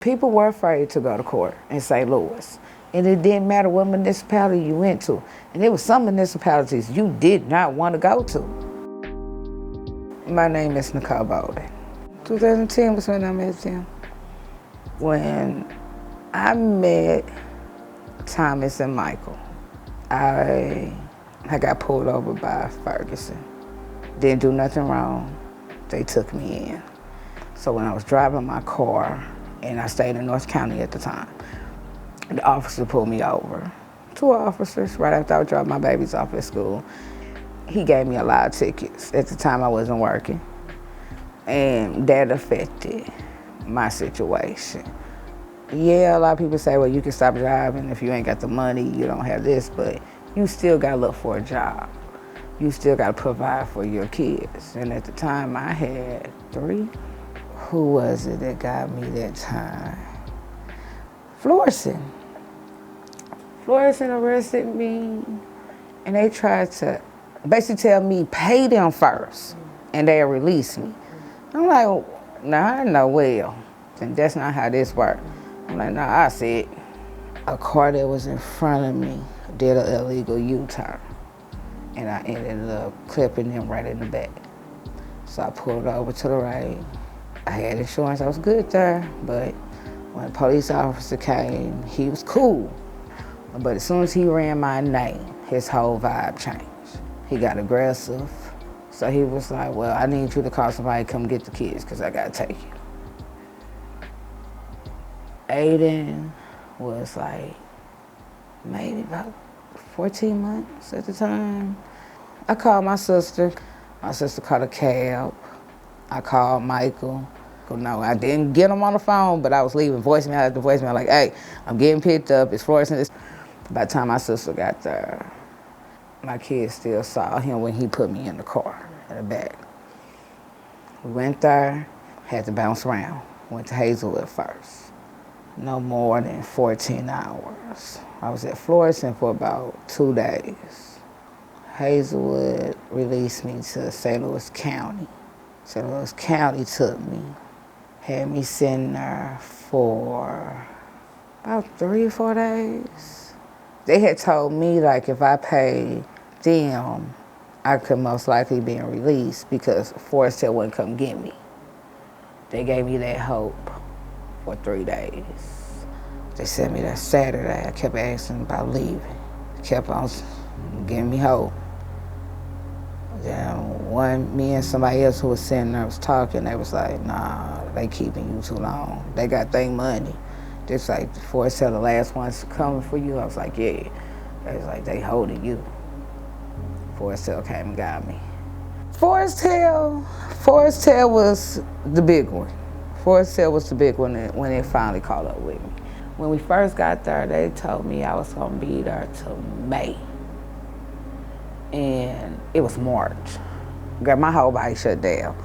People were afraid to go to court in St. Louis. And it didn't matter what municipality you went to. And there were some municipalities you did not want to go to. My name is Nicole Bolden. 2010 was when I met them. When I met Thomas and Michael, I got pulled over by Ferguson. Didn't do nothing wrong. They took me in. So when I was driving my car, and I stayed in North County at the time, the officer pulled me over. 2 officers right after I dropped my babies off at school. He gave me a lot of tickets. At the time I wasn't working. And that affected my situation. Yeah, a lot of people say, well, you can stop driving if you ain't got the money, you don't have this, but you still gotta look for a job. You still gotta provide for your kids. And at the time I had 3. Who was it that got me that time? Florissant. Florissant arrested me, and they tried to basically tell me, pay them first, and they'll release me. I'm like, nah, I know well. And that's not how this works. I'm like, nah, I see it. A car that was in front of me did an illegal U-turn, and I ended up clipping them right in the back. So I pulled over to the right. I had insurance, I was good there, but when a police officer came, he was cool. But as soon as he ran my name, his whole vibe changed. He got aggressive. So he was like, well, I need you to call somebody to come get the kids because I got to take you. Aiden was like maybe about 14 months at the time. I called my sister. My sister called a cab. I called Michael. No, I didn't get him on the phone, but I was leaving voicemail after voicemail like, hey, I'm getting picked up, it's Florissant. By the time my sister got there, my kids still saw him when he put me in the car in the back. We went there, had to bounce around. Went to Hazelwood first. No more than 14 hours. I was at Florissant for about 2 days. Hazelwood released me to St. Louis County. St. Louis County took me, had me sitting there for about 3 or 4 days. They had told me, like, if I paid them, I could most likely be released because Forest Hill wouldn't come get me. They gave me that hope for 3 days. They sent me that Saturday. I kept asking about leaving. Kept on giving me hope. Then me and somebody else who was sitting there was talking. They was like, nah, they keeping you too long. They got their money. Just like Forest Hill, the last ones coming for you. I was like, yeah. They was like, they holding you. Forest Hill came and got me. Forest Hill was the big one. Forest Hill was the big one when it finally caught up with me. When we first got there, they told me I was gonna be there till May. And it was March. Got my whole body shut down.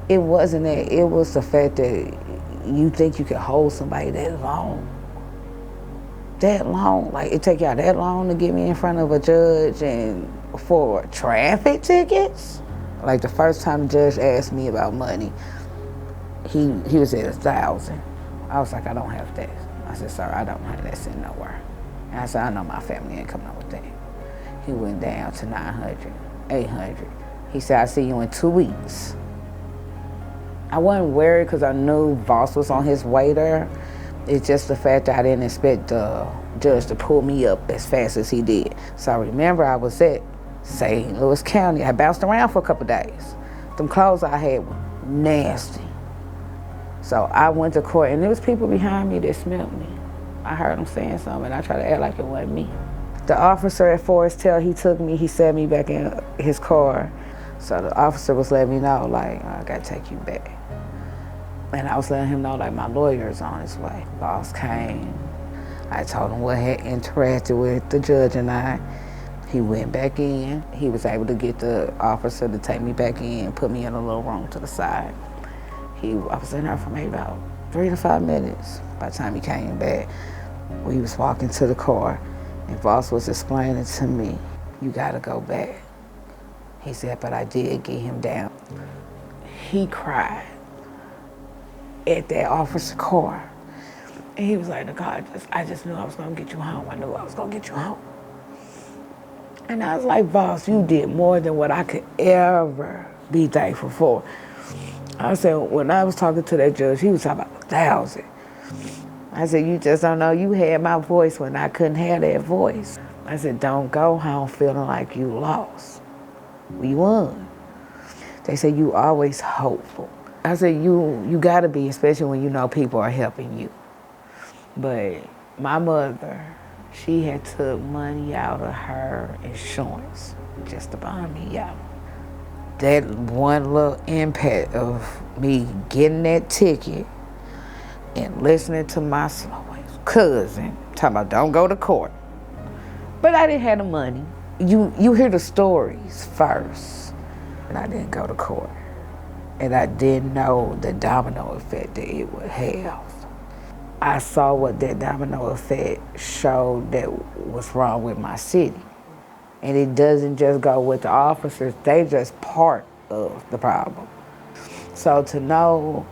It wasn't that, it was the fact that you think you can hold somebody that long. That long, like it take y'all that long to get me in front of a judge and for traffic tickets? Like the first time the judge asked me about money, he was at 1,000. I was like, I don't have that. I said, sir, I don't have that sitting nowhere. And I said, I know my family ain't coming up with that. He went down to 900, 800. He said, I'll see you in 2 weeks. I wasn't worried because I knew Voss was on his way there. It's just the fact that I didn't expect the judge to pull me up as fast as he did. So I remember I was at St. Louis County. I bounced around for a couple days. Them clothes I had were nasty. So I went to court and there was people behind me that smelled me. I heard them saying something and I tried to act like it wasn't me. The officer at Forest Hill, he took me, he set me back in his car. So the officer was letting me know, like, I gotta take you back. And I was letting him know, like, my lawyer's on his way. Boss came. I told him what had interacted with the judge and I. He went back in. He was able to get the officer to take me back in and put me in a little room to the side. I was in there for maybe about 3 to 5 minutes. By the time he came back, we was walking to the car. And Voss was explaining to me, you gotta go back. He said, but I did get him down. He cried at that officer's car. And he was like, Nicole, I just knew I was gonna get you home. I knew I was gonna get you home. And I was like, boss, you did more than what I could ever be thankful for. I said, when I was talking to that judge, he was talking about 1,000. I said, you just don't know, you had my voice when I couldn't have that voice. I said, don't go home feeling like you lost. We won. They said, you always hopeful. I said, you gotta be, especially when you know people are helping you. But my mother, she had took money out of her insurance just to buy me out. That one little impact of me getting that ticket and listening to my cousin talking about don't go to court. But I didn't have the money. You hear the stories first. And I didn't go to court. And I didn't know the domino effect that it would have. I saw what that domino effect showed that was wrong with my city. And it doesn't just go with the officers, they just part of the problem. So to know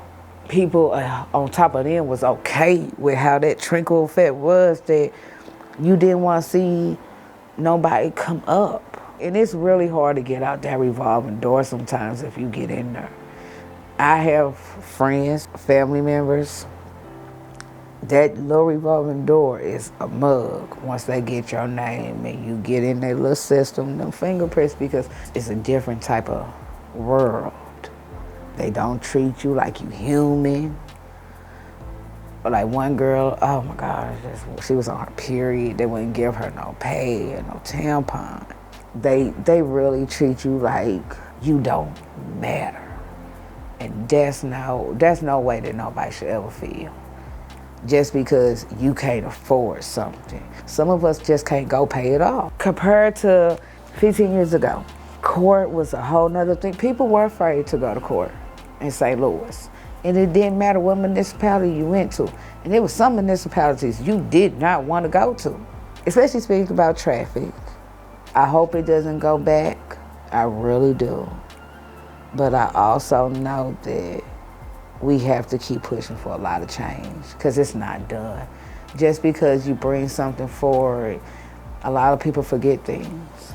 people on top of them was okay with how that trickle effect was, that you didn't want to see nobody come up. And it's really hard to get out that revolving door sometimes if you get in there. I have friends, family members, that little revolving door is a mug once they get your name and you get in their little system, them fingerprints, because it's a different type of world. They don't treat you like you human. Like one girl, oh my gosh, she was on her period. They wouldn't give her no pay or no tampon. They really treat you like you don't matter. And that's no way that nobody should ever feel. Just because you can't afford something. Some of us just can't go pay it off. Compared to 15 years ago, court was a whole nother thing. People were afraid to go to court in St. Louis. And it didn't matter what municipality you went to. And there were some municipalities you did not want to go to. Especially speaking about traffic. I hope it doesn't go back. I really do. But I also know that we have to keep pushing for a lot of change because it's not done. Just because you bring something forward, a lot of people forget things.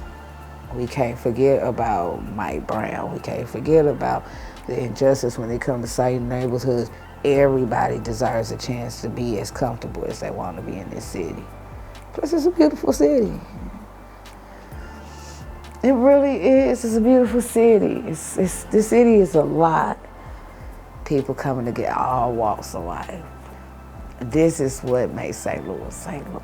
We can't forget about Mike Brown. We can't forget about the injustice when it comes to certain neighborhoods. Everybody deserves a chance to be as comfortable as they want to be in this city. Plus, it's a beautiful city. It really is. It's a beautiful city. This city is a lot. People coming to get all walks of life. This is what makes St. Louis St. Louis.